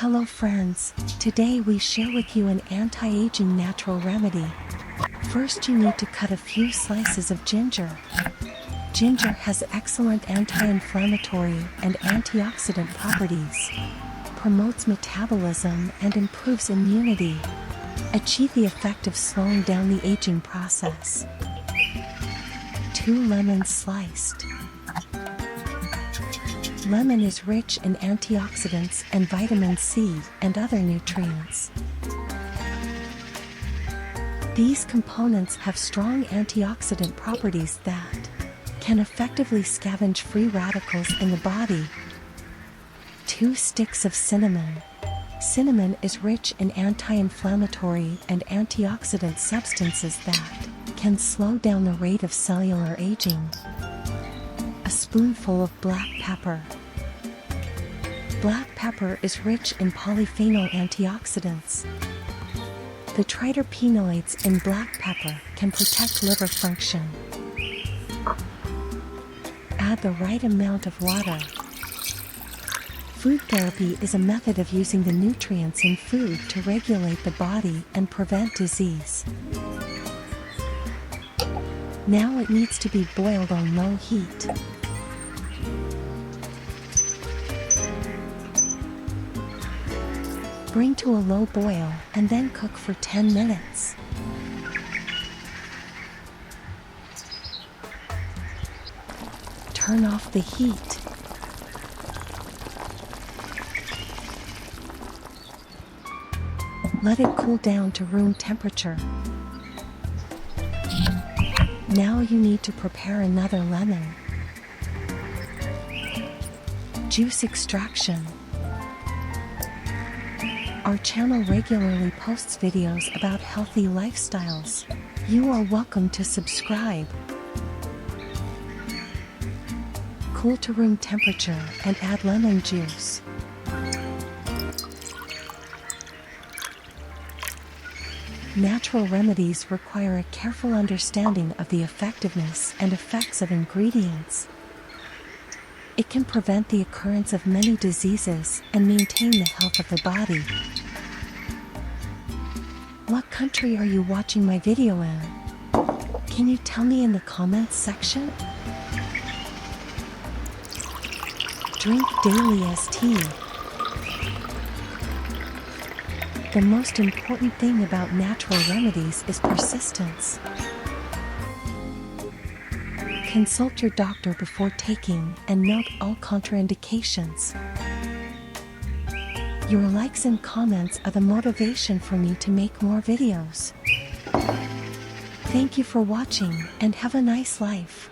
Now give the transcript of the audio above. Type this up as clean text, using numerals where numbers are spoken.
Hello friends, today we share with you an anti-aging natural remedy. First you need to cut a few slices of ginger. Ginger has excellent anti-inflammatory and antioxidant properties, promotes metabolism and improves immunity. Achieve the effect of slowing down the aging process. 2 lemons sliced. Lemon is rich in antioxidants and vitamin C and other nutrients. These components have strong antioxidant properties that can effectively scavenge free radicals in the body. 2 sticks of cinnamon. Cinnamon is rich in anti-inflammatory and antioxidant substances that can slow down the rate of cellular aging. A spoonful of black pepper. Black pepper is rich in polyphenol antioxidants. The triterpenoids in black pepper can protect liver function. Add the right amount of water. Food therapy is a method of using the nutrients in food to regulate the body and prevent disease. Now it needs to be boiled on low heat. Bring to a low boil and then cook for 10 minutes. Turn off the heat. Let it cool down to room temperature. Now you need to prepare another lemon. Juice extraction. Our channel regularly posts videos about healthy lifestyles. You are welcome to subscribe. Cool to room temperature and add lemon juice. Natural remedies require a careful understanding of the effectiveness and effects of ingredients. It can prevent the occurrence of many diseases and maintain the health of the body. What country are you watching my video in? Can you tell me in the comments section? Drink daily as tea. The most important thing about natural remedies is persistence. Consult your doctor before taking and note all contraindications. Your likes and comments are the motivation for me to make more videos. Thank you for watching and have a nice life.